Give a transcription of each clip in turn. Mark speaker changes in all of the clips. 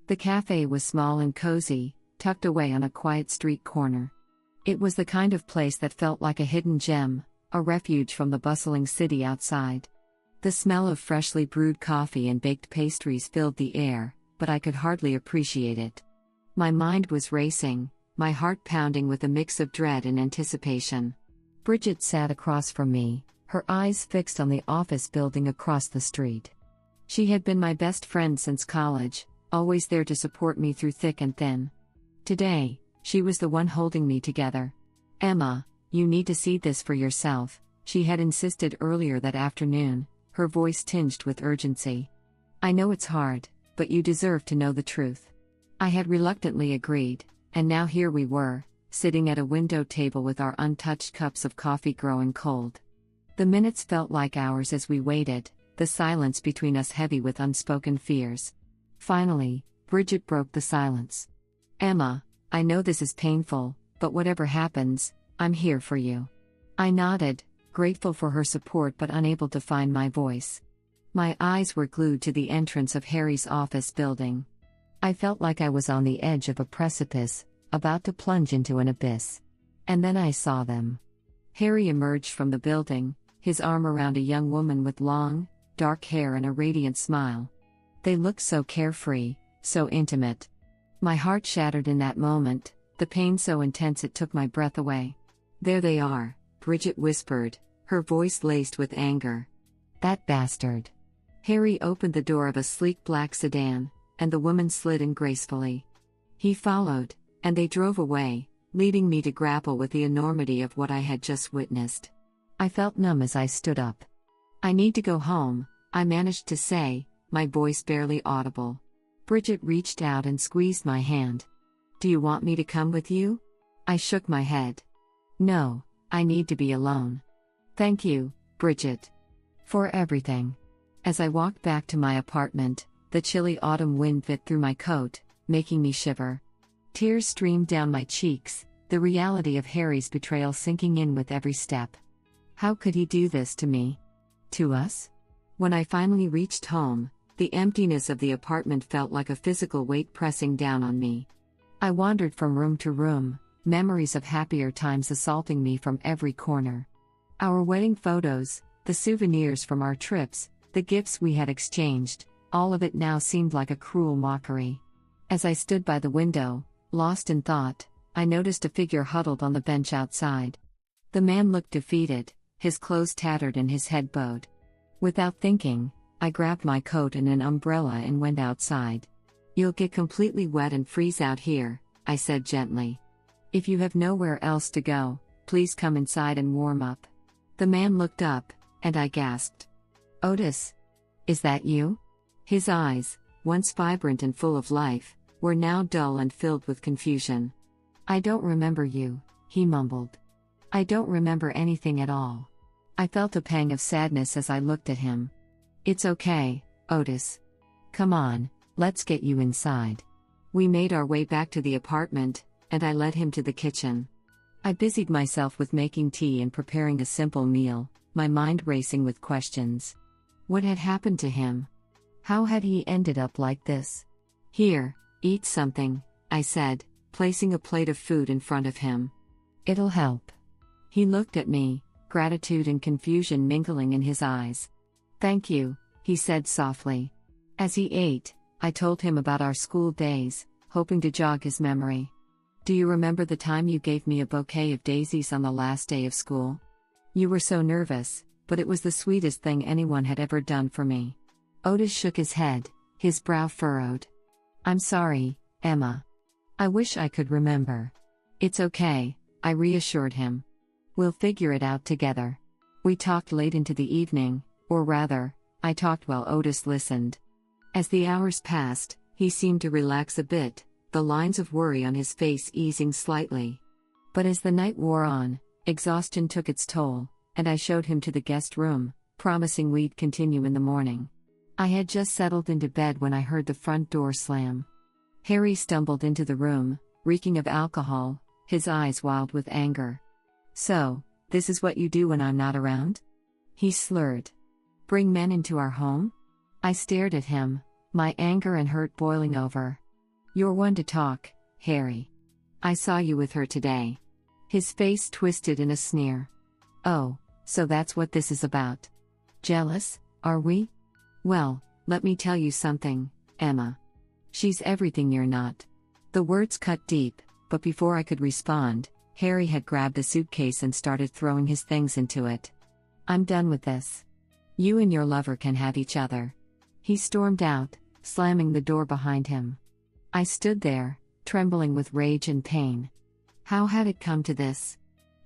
Speaker 1: The café was small and cozy, tucked away on a quiet street corner. It was the kind of place that felt like a hidden gem, a refuge from the bustling city outside. The smell of freshly brewed coffee and baked pastries filled the air, but I could hardly appreciate it. My mind was racing, my heart pounding with a mix of dread and anticipation. Bridget sat across from me, her eyes fixed on the office building across the street. She had been my best friend since college, always there to support me through thick and thin. Today, she was the one holding me together. "Emma, you need to see this for yourself," she had insisted earlier that afternoon, her voice tinged with urgency. "I know it's hard, but you deserve to know the truth." I had reluctantly agreed, and now here we were, sitting at a window table with our untouched cups of coffee growing cold. The minutes felt like hours as we waited, the silence between us heavy with unspoken fears. Finally, Bridget broke the silence. "Emma, I know this is painful, but whatever happens, I'm here for you." I nodded, grateful for her support but unable to find my voice. My eyes were glued to the entrance of Harry's office building. I felt like I was on the edge of a precipice, about to plunge into an abyss. And then I saw them. Harry emerged from the building, his arm around a young woman with long, dark hair and a radiant smile. They looked so carefree, so intimate. My heart shattered in that moment, the pain so intense it took my breath away. "There they are," Bridget whispered, her voice laced with anger. "That bastard." Harry opened the door of a sleek black sedan, and the woman slid in gracefully. He followed, and they drove away, leaving me to grapple with the enormity of what I had just witnessed. I felt numb as I stood up. "I need to go home," I managed to say, my voice barely audible. Bridget reached out and squeezed my hand. "Do you want me to come with you?" I shook my head. "No, I need to be alone." "Thank you, Bridget. For everything." As I walked back to my apartment, the chilly autumn wind bit through my coat, making me shiver. Tears streamed down my cheeks, the reality of Harry's betrayal sinking in with every step. How could he do this to me? To us? When I finally reached home, the emptiness of the apartment felt like a physical weight pressing down on me. I wandered from room to room, memories of happier times assaulting me from every corner. Our wedding photos, the souvenirs from our trips, the gifts we had exchanged, all of it now seemed like a cruel mockery. As I stood by the window, lost in thought, I noticed a figure huddled on the bench outside. The man looked defeated, his clothes tattered and his head bowed. Without thinking, I grabbed my coat and an umbrella and went outside. "You'll get completely wet and freeze out here," I said gently. "If you have nowhere else to go, please come inside and warm up." The man looked up, and I gasped. "Otis? Is that you?" His eyes, once vibrant and full of life, were now dull and filled with confusion. "I don't remember you," he mumbled. "I don't remember anything at all." I felt a pang of sadness as I looked at him. "It's okay, Otis. Come on, let's get you inside." We made our way back to the apartment, and I led him to the kitchen. I busied myself with making tea and preparing a simple meal, my mind racing with questions. What had happened to him? How had he ended up like this? "Here, eat something," I said, placing a plate of food in front of him. "It'll help." He looked at me, gratitude and confusion mingling in his eyes. "Thank you," he said softly. As he ate, I told him about our school days, hoping to jog his memory. "Do you remember the time you gave me a bouquet of daisies on the last day of school? You were so nervous, but it was the sweetest thing anyone had ever done for me." Otis shook his head, his brow furrowed. "I'm sorry, Emma. I wish I could remember." "It's okay," I reassured him. "We'll figure it out together." We talked late into the evening, or rather, I talked while Otis listened. As the hours passed, he seemed to relax a bit, the lines of worry on his face easing slightly. But as the night wore on, exhaustion took its toll, and I showed him to the guest room, promising we'd continue in the morning. I had just settled into bed when I heard the front door slam. Harry stumbled into the room, reeking of alcohol, his eyes wild with anger. "So, this is what you do when I'm not around?" he slurred. "Bring men into our home?" I stared at him, my anger and hurt boiling over. You're one to talk, Harry. I saw you with her today. His face twisted in a sneer. Oh, so that's what this is about. Jealous, are we? Well, let me tell you something, Emma. She's everything you're not. The words cut deep, but before I could respond, Harry had grabbed a suitcase and started throwing his things into it. I'm done with this. You and your lover can have each other. He stormed out, slamming the door behind him. I stood there, trembling with rage and pain. How had it come to this?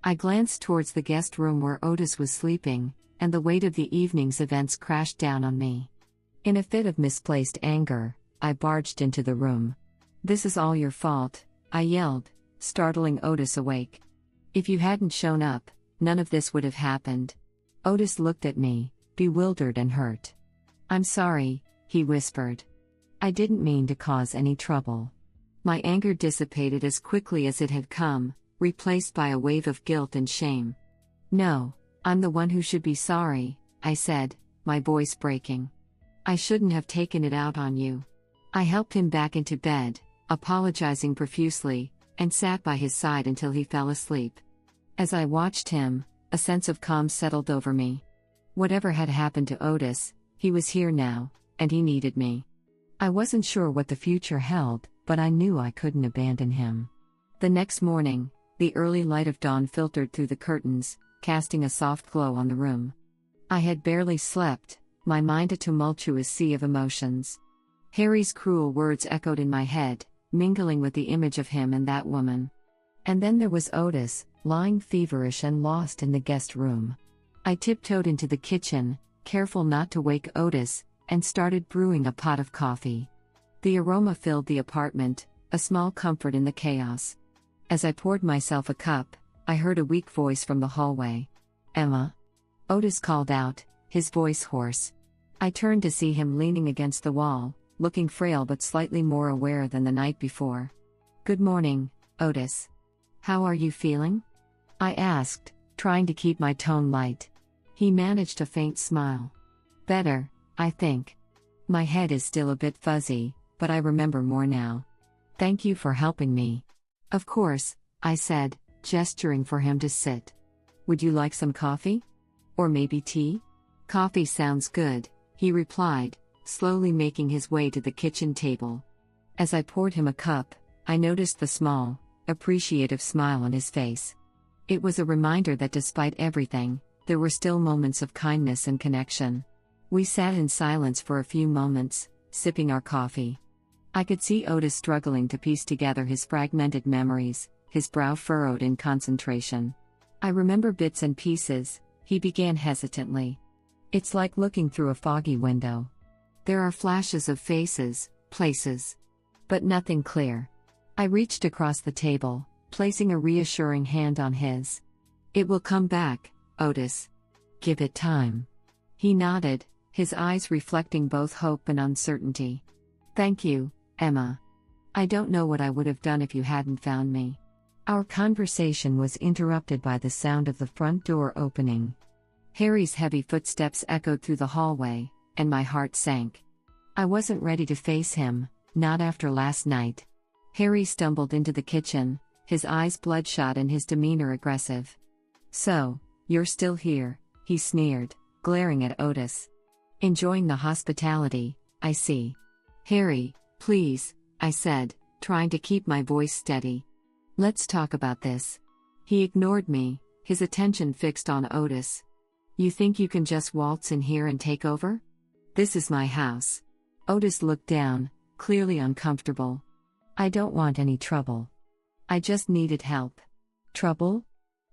Speaker 1: I glanced towards the guest room where Otis was sleeping, and the weight of the evening's events crashed down on me. In a fit of misplaced anger, I barged into the room. This is all your fault, I yelled, startling Otis awake. If you hadn't shown up, none of this would have happened. Otis looked at me, bewildered and hurt. I'm sorry, he whispered. I didn't mean to cause any trouble. My anger dissipated as quickly as it had come, replaced by a wave of guilt and shame. No, I'm the one who should be sorry, I said, my voice breaking. I shouldn't have taken it out on you. I helped him back into bed, apologizing profusely, and sat by his side until he fell asleep. As I watched him, a sense of calm settled over me. Whatever had happened to Otis, he was here now, and he needed me. I wasn't sure what the future held, but I knew I couldn't abandon him. The next morning, the early light of dawn filtered through the curtains, casting a soft glow on the room. I had barely slept, my mind a tumultuous sea of emotions. Harry's cruel words echoed in my head, mingling with the image of him and that woman. And then there was Otis, lying feverish and lost in the guest room. I tiptoed into the kitchen, careful not to wake Otis, and started brewing a pot of coffee. The aroma filled the apartment, a small comfort in the chaos. As I poured myself a cup, I heard a weak voice from the hallway. Emma? Otis called out, his voice hoarse. I turned to see him leaning against the wall, looking frail but slightly more aware than the night before. Good morning, Otis. How are you feeling? I asked, trying to keep my tone light. He managed a faint smile. Better, I think. My head is still a bit fuzzy, but I remember more now. Thank you for helping me. Of course, I said, gesturing for him to sit. Would you like some coffee? Or maybe tea? Coffee sounds good, he replied, slowly making his way to the kitchen table. As I poured him a cup, I noticed the small, appreciative smile on his face. It was a reminder that despite everything, there were still moments of kindness and connection. We sat in silence for a few moments, sipping our coffee. I could see Otis struggling to piece together his fragmented memories, his brow furrowed in concentration. I remember bits and pieces, he began hesitantly. It's like looking through a foggy window. There are flashes of faces, places, but nothing clear. I reached across the table, placing a reassuring hand on his. It will come back, Otis. Give it time. He nodded, his eyes reflecting both hope and uncertainty. Thank you, Emma. I don't know what I would have done if you hadn't found me. Our conversation was interrupted by the sound of the front door opening. Harry's heavy footsteps echoed through the hallway, and my heart sank. I wasn't ready to face him, not after last night. Harry stumbled into the kitchen, his eyes bloodshot and his demeanor aggressive. So, you're still here, he sneered, glaring at Otis. Enjoying the hospitality, I see. Harry, please, I said, trying to keep my voice steady. Let's talk about this. He ignored me, his attention fixed on Otis. You think you can just waltz in here and take over? This is my house. Otis looked down, clearly uncomfortable. I don't want any trouble. I just needed help. Trouble?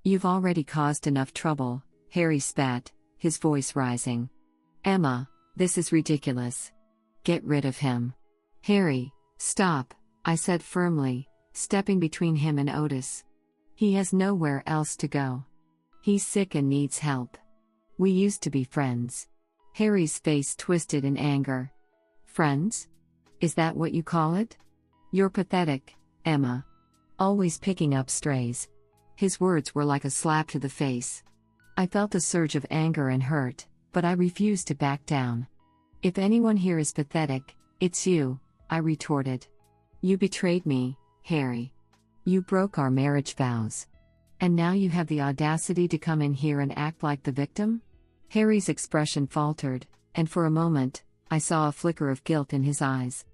Speaker 1: You've already caused enough trouble, Harry spat, his voice rising. Emma, this is ridiculous. Get rid of him. Harry, stop, I said firmly, stepping between him and Otis. He has nowhere else to go. He's sick and needs help. We used to be friends. Harry's face twisted in anger. Friends? Is that what you call it? You're pathetic, Emma. Always picking up strays. His words were like a slap to the face. I felt a surge of anger and hurt, but I refused to back down. If anyone here is pathetic, it's you, I retorted. You betrayed me, Harry. You broke our marriage vows. And now you have the audacity to come in here and act like the victim? Harry's expression faltered, and for a moment, I saw a flicker of guilt in his eyes.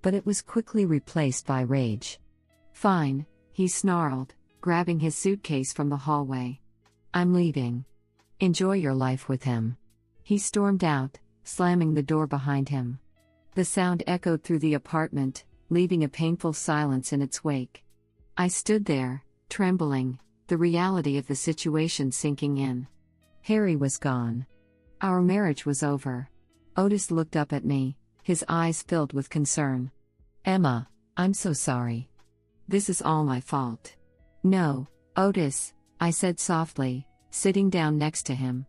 Speaker 1: But it was quickly replaced by rage. Fine, he snarled, grabbing his suitcase from the hallway. I'm leaving. Enjoy your life with him. He stormed out, slamming the door behind him. The sound echoed through the apartment, leaving a painful silence in its wake. I stood there, trembling, the reality of the situation sinking in. Harry was gone. Our marriage was over. Otis looked up at me, his eyes filled with concern. Emma, I'm so sorry. This is all my fault. No, Otis, I said softly, sitting down next to him.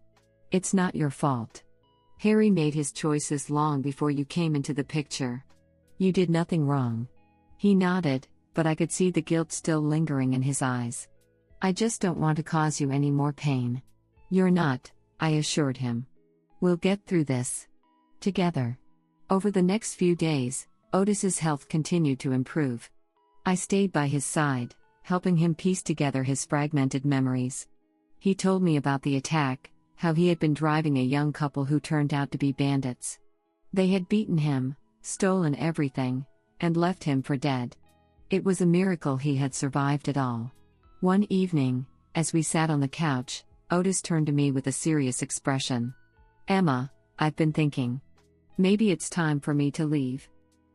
Speaker 1: It's not your fault. Harry made his choices long before you came into the picture. You did nothing wrong. He nodded, but I could see the guilt still lingering in his eyes. I just don't want to cause you any more pain. You're not, I assured him. We'll get through this. Together. Over the next few days, Otis's health continued to improve. I stayed by his side, helping him piece together his fragmented memories. He told me about the attack, how he had been driving a young couple who turned out to be bandits. They had beaten him, stolen everything, and left him for dead. It was a miracle he had survived it all. One evening, as we sat on the couch, Otis turned to me with a serious expression. Emma, I've been thinking. Maybe it's time for me to leave.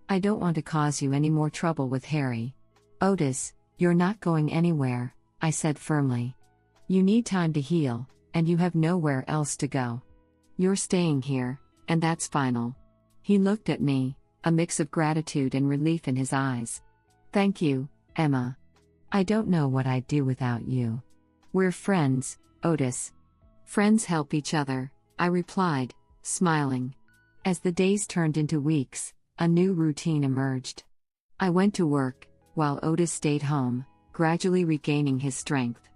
Speaker 1: I don't want to cause you any more trouble with Harry. Otis, you're not going anywhere, I said firmly. You need time to heal, and you have nowhere else to go. You're staying here, and that's final. He looked at me, a mix of gratitude and relief in his eyes. Thank you, Emma. I don't know what I'd do without you. We're friends, Otis. Friends help each other, I replied, smiling. As the days turned into weeks, a new routine emerged. I went to work, while Otis stayed home, gradually regaining his strength.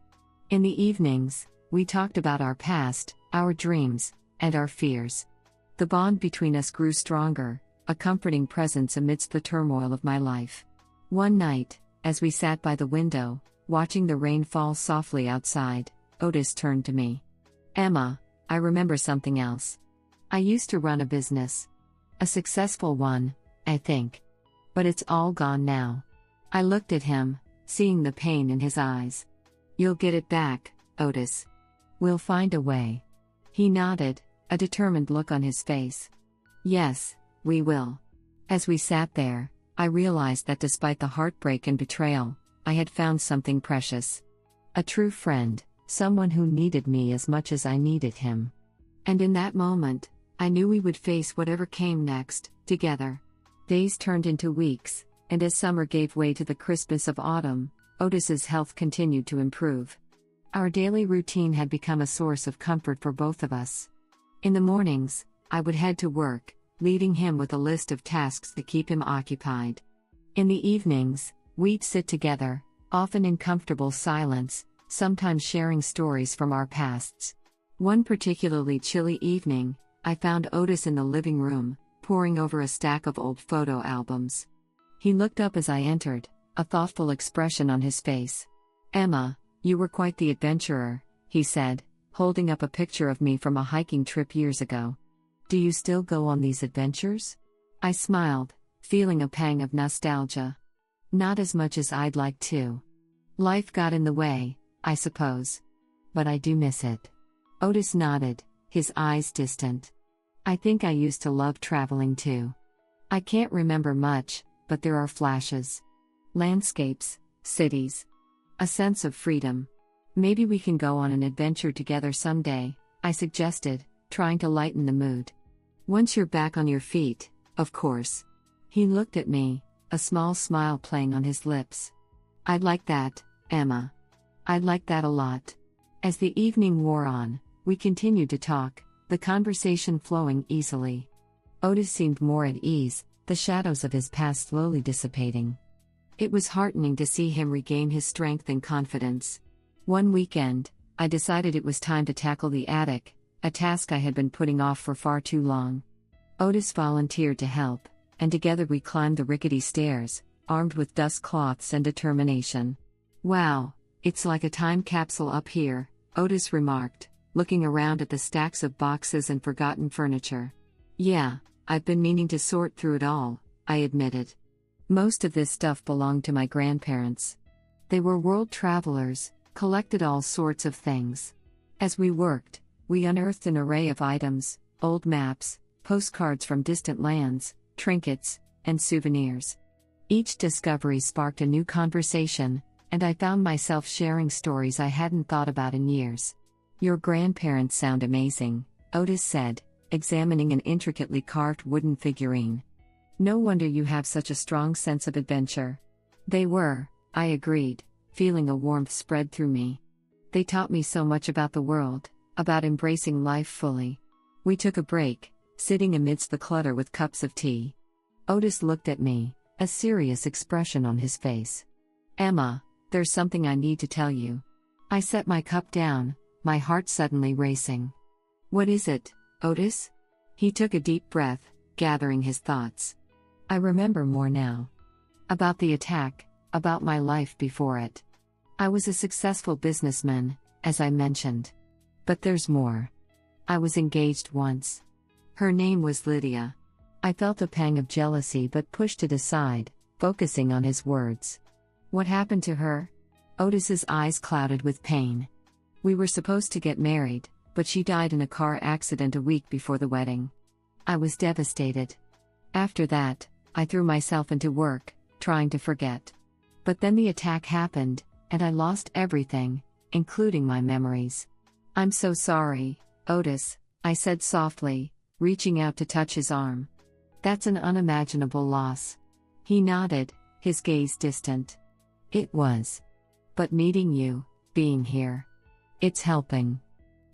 Speaker 1: In the evenings, we talked about our past, our dreams, and our fears. The bond between us grew stronger, a comforting presence amidst the turmoil of my life. One night, as we sat by the window, watching the rain fall softly outside, Otis turned to me. Emma, I remember something else. I used to run a business. A successful one, I think. But it's all gone now. I looked at him, seeing the pain in his eyes. You'll get it back, Otis. We'll find a way. He nodded, a determined look on his face. Yes, we will. As we sat there, I realized that despite the heartbreak and betrayal, I had found something precious. A true friend, someone who needed me as much as I needed him. And in that moment, I knew we would face whatever came next, together. Days turned into weeks, and as summer gave way to the crispness of autumn, Otis's health continued to improve. Our daily routine had become a source of comfort for both of us. In the mornings, I would head to work, leaving him with a list of tasks to keep him occupied. In the evenings, we'd sit together, often in comfortable silence, sometimes sharing stories from our pasts. One particularly chilly evening, I found Otis in the living room, poring over a stack of old photo albums. He looked up as I entered, a thoughtful expression on his face. Emma, you were quite the adventurer, he said, holding up a picture of me from a hiking trip years ago. Do you still go on these adventures? I smiled, feeling a pang of nostalgia. Not as much as I'd like to. Life got in the way, I suppose. But I do miss it. Otis nodded, his eyes distant. I think I used to love traveling too. I can't remember much, but there are flashes. Landscapes, cities. A sense of freedom. Maybe we can go on an adventure together someday, I suggested, trying to lighten the mood. Once you're back on your feet, of course. He looked at me, a small smile playing on his lips. I'd like that, Emma. I'd like that a lot. As the evening wore on, we continued to talk, the conversation flowing easily. Otis seemed more at ease, the shadows of his past slowly dissipating. It was heartening to see him regain his strength and confidence. One weekend, I decided it was time to tackle the attic, a task I had been putting off for far too long. Otis volunteered to help, and together we climbed the rickety stairs, armed with dust cloths and determination. "Wow, it's like a time capsule up here," Otis remarked, looking around at the stacks of boxes and forgotten furniture. "Yeah, I've been meaning to sort through it all," I admitted. Most of this stuff belonged to my grandparents. They were world travelers, collected all sorts of things. As we worked, we unearthed an array of items: old maps, postcards from distant lands, trinkets, and souvenirs. Each discovery sparked a new conversation, and I found myself sharing stories I hadn't thought about in years. "Your grandparents sound amazing," Otis said, examining an intricately carved wooden figurine. "No wonder you have such a strong sense of adventure." "They were," I agreed, feeling a warmth spread through me. "They taught me so much about the world, about embracing life fully." We took a break, sitting amidst the clutter with cups of tea. Otis looked at me, a serious expression on his face. "Emma, there's something I need to tell you." I set my cup down, my heart suddenly racing. "What is it, Otis?" He took a deep breath, gathering his thoughts. "I remember more now. About the attack, about my life before it. I was a successful businessman, as I mentioned. But there's more. I was engaged once. Her name was Lydia." I felt a pang of jealousy but pushed it aside, focusing on his words. "What happened to her?" Otis's eyes clouded with pain. "We were supposed to get married, but she died in a car accident a week before the wedding." I was devastated. After that, I threw myself into work, trying to forget. But then the attack happened, and I lost everything, including my memories. "I'm so sorry, Otis," I said softly, reaching out to touch his arm. "That's an unimaginable loss." He nodded, his gaze distant. "It was. But meeting you, being here, it's helping.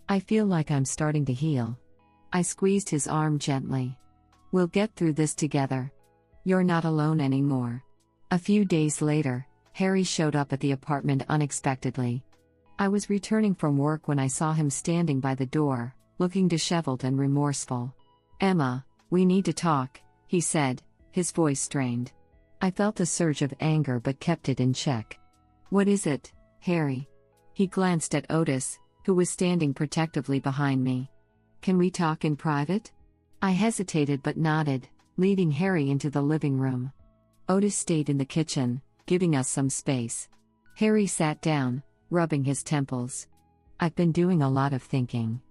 Speaker 1: I feel like I'm starting to heal." I squeezed his arm gently. "We'll get through this together. You're not alone anymore." A few days later, Harry showed up at the apartment unexpectedly. I was returning from work when I saw him standing by the door, looking disheveled and remorseful. "Emma, we need to talk," he said, his voice strained. I felt a surge of anger but kept it in check. "What is it, Harry?" He glanced at Otis, who was standing protectively behind me. "Can we talk in private?" I hesitated but nodded, leading Harry into the living room. Otis stayed in the kitchen, giving us some space. Harry sat down, rubbing his temples. "I've been doing a lot of thinking.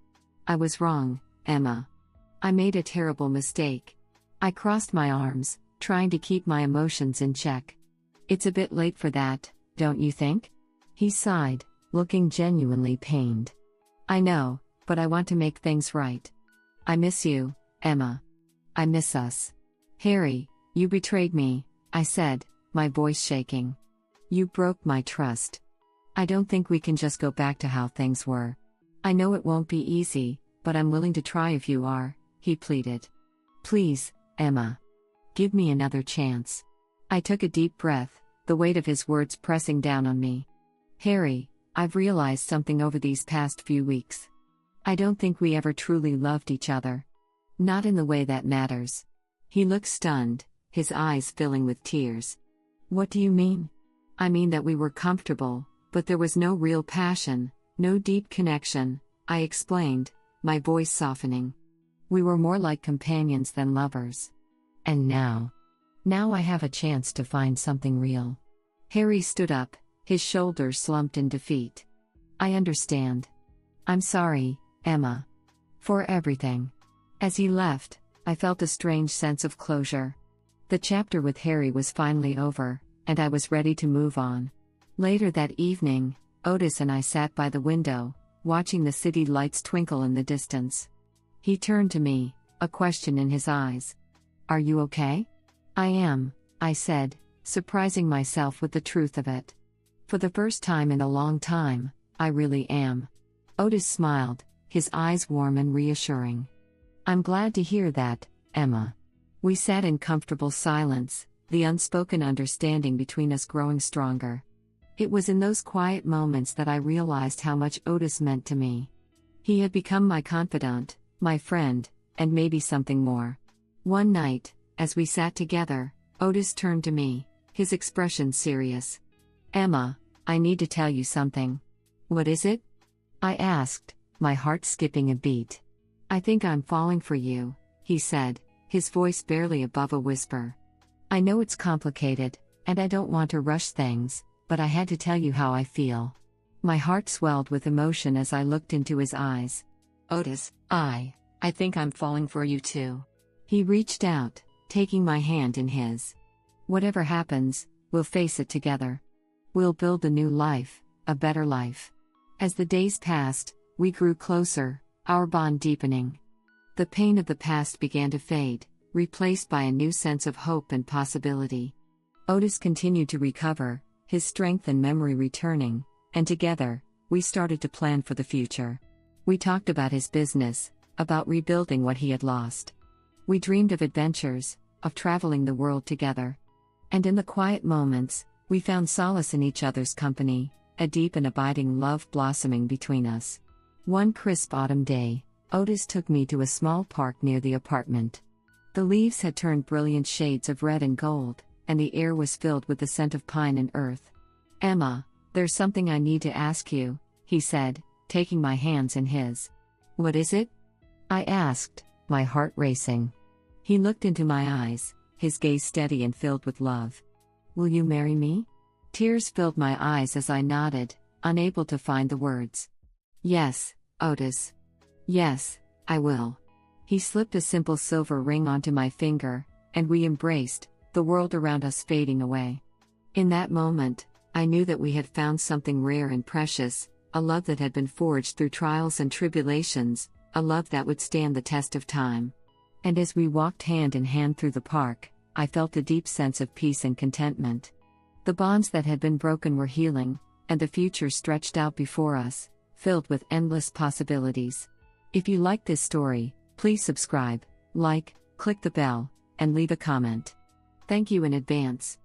Speaker 1: I was wrong, Emma. I made a terrible mistake." I crossed my arms, trying to keep my emotions in check. "It's a bit late for that, don't you think?" He sighed, looking genuinely pained. "I know, but I want to make things right. I miss you, Emma. I miss us." "Harry, you betrayed me," I said, my voice shaking. "You broke my trust. I don't think we can just go back to how things were. I know it won't be easy, but I'm willing to try if you are," he pleaded. "Please, Emma. Give me another chance." I took a deep breath, the weight of his words pressing down on me. "Harry, I've realized something over these past few weeks. I don't think we ever truly loved each other. Not in the way that matters." He looked stunned, his eyes filling with tears. "What do you mean?" "I mean that we were comfortable, but there was no real passion, no deep connection," I explained, my voice softening. "We were more like companions than lovers. And now I have a chance to find something real." Harry stood up, his shoulders slumped in defeat. "I understand. I'm sorry, Emma. For everything." As he left, I felt a strange sense of closure. The chapter with Harry was finally over, and I was ready to move on. Later that evening, Otis and I sat by the window, watching the city lights twinkle in the distance. He turned to me, a question in his eyes. "Are you okay?" "I am," I said, surprising myself with the truth of it. "For the first time in a long time, I really am." Otis smiled, his eyes warm and reassuring. "I'm glad to hear that, Emma." We sat in comfortable silence, the unspoken understanding between us growing stronger. It was in those quiet moments that I realized how much Otis meant to me. He had become my confidant, my friend, and maybe something more. One night, as we sat together, Otis turned to me, his expression serious. "Emma, I need to tell you something." "What is it?" I asked, my heart skipping a beat. "I think I'm falling for you," he said, his voice barely above a whisper. "I know it's complicated, and I don't want to rush things, but I had to tell you how I feel." My heart swelled with emotion as I looked into his eyes. "Otis, I think I'm falling for you too." He reached out, taking my hand in his. "Whatever happens, we'll face it together. We'll build a new life, a better life." As the days passed, we grew closer, our bond deepening. The pain of the past began to fade, replaced by a new sense of hope and possibility. Otis continued to recover, his strength and memory returning, and together, we started to plan for the future. We talked about his business, about rebuilding what he had lost. We dreamed of adventures, of traveling the world together. And in the quiet moments, we found solace in each other's company, a deep and abiding love blossoming between us. One crisp autumn day, Otis took me to a small park near the apartment. The leaves had turned brilliant shades of red and gold, and the air was filled with the scent of pine and earth. "Emma, there's something I need to ask you," he said, taking my hands in his. "What is it?" I asked, my heart racing. He looked into my eyes, his gaze steady and filled with love. "Will you marry me?" Tears filled my eyes as I nodded, unable to find the words. "Yes, Otis. Yes, I will." He slipped a simple silver ring onto my finger, and we embraced, the world around us fading away. In that moment, I knew that we had found something rare and precious, a love that had been forged through trials and tribulations, a love that would stand the test of time. And as we walked hand in hand through the park, I felt a deep sense of peace and contentment. The bonds that had been broken were healing, and the future stretched out before us, filled with endless possibilities. If you like this story, please subscribe, like, click the bell, and leave a comment. Thank you in advance.